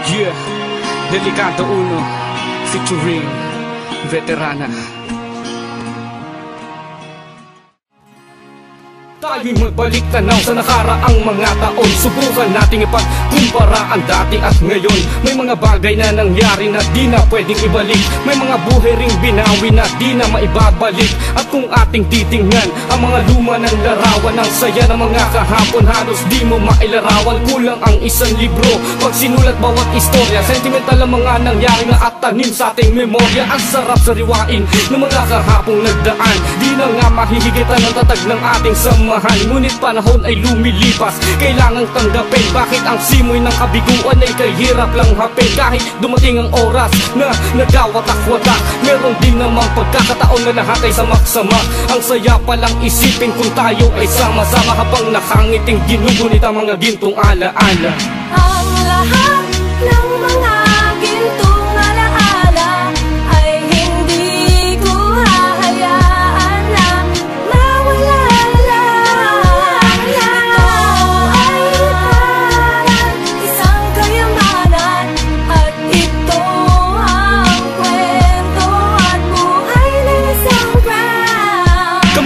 Yeah, Delikado Uno featuring Veterana. Tayo'y magbalik tanaw sa nakaraang mga taon. Subukan nating ipagkumpara ang dati at ngayon. May mga bagay na nangyari na di na pwedeng ibalik. May mga buhay ring binawi na di na maibabalik. At kung ating titingnan ang mga luma ng larawan, ang saya ng mga kahapon halos di mo mailarawan. Kulang ang isang libro pag sinulat bawat istorya. Sentimental ang mga nangyari na at tanim sa ating memorya. Ang sarap sariwain ng mga kahapong nagdaan. Di na nga mahihigitan ang tatag ng ating samahan. Ngunit panahon ay lumilipas, kailangang tanggapin bakit ang simoy ng kabiguan ay kahirap lang hapin. Kahit dumating ang oras na nagawatak-watak, meron din namang pagkakataon na lahat ay samak-sama. Ang saya palang isipin kung tayo ay sama-sama habang nakangiting ginugunit ang mga gintong alaala. Ang lahat ng mga gintong alaala ay hindi ko hahayaan na mawala.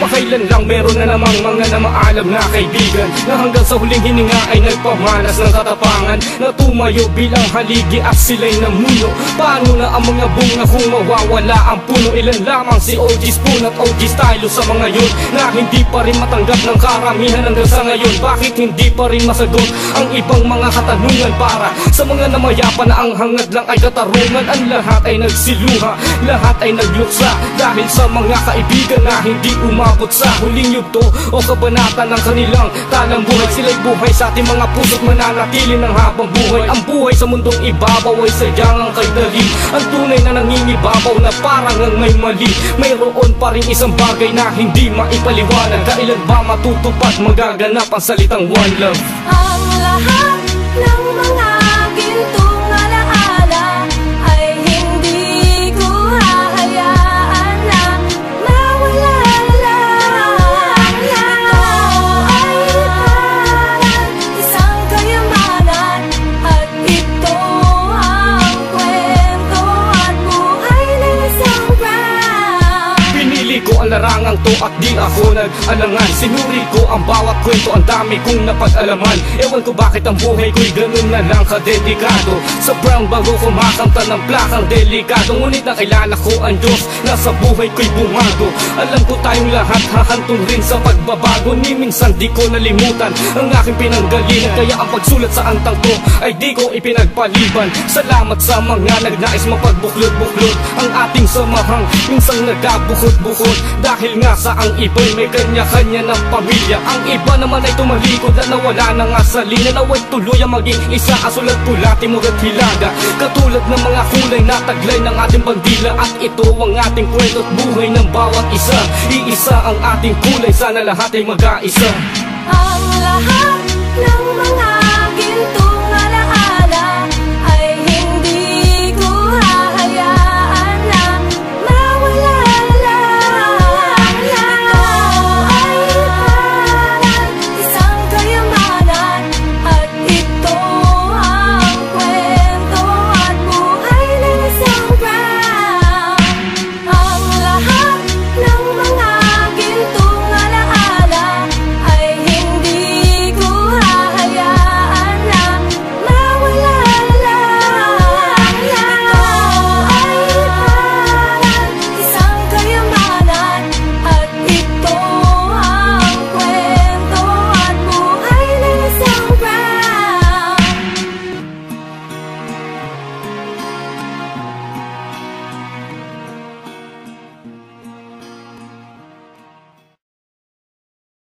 Kailan lang meron na namang mga namaalam na kaibigan na hanggang sa huling hininga ay nagpamanas ng katapangan, na tumayo bilang haligi at sila'y namuno. Paano na ang mga bunga kung mawawala ang puno? Ilan lamang si OG Spoon at OG Stylo sa mga yun na hindi pa rin matanggap ng karamihan hanggang sa ngayon. Bakit hindi pa rin masagot ang ibang mga katanungan para sa mga namayapa na ang hangad lang ay katarungan? Ang lahat ay nagsiluha, lahat ay nagluksa dahil sa mga kaibigan na hindi umabot sa huling yugto o kabanata ng kanilang talang buhay. Sila'y buhay sa ating mga puso't mananatili ng habang buhay. Ang buhay sa mundong ibabaw ay sadyang ang kay dali. Ang tunay na nangingibabaw na parang ang may mali. Mayroon pa rin isang bagay na hindi maipaliwanag. Kailan ba matutupad magaganap ang salitang one love? Ang lahat ng mga gintong alaala ay hindi ko hahayaan na mawala. Ang larangang to at di ako nag-alangan. Sinuri ko ang bawat kwento, ang dami kong napag-alaman. Ewan ko bakit ang buhay ko'y ganun na lang kadedikado. Sa brown bago kumakanta ng plakang delikado. Ngunit nakilala ko ang Diyos na sa buhay ko'y bumago. Alam ko tayong lahat hahantong rin sa pagbabago. Ni minsan di ko nalimutan ang aking pinanggalingan. Kaya ang pagsulat sa antang ko ay di ko ipinagpaliban. Salamat sa mga nagnais mapagbuklod-buklod ang ating samahang minsang nagabukod-bukod. Dahil nga sa ang iba'y may kanya-kanya ng pamilya. Ang iba naman ay tumalikod at nawala na nga sa linya. Naway tuluyang maging isa asulat pula, timog at hilaga. Katulad ng mga kulay na taglay ng ating bandila. At ito ang ating kwento at buhay ng bawat isa. Iisa ang ating kulay, sana lahat ay mag-aisa. Ang lahat ng mga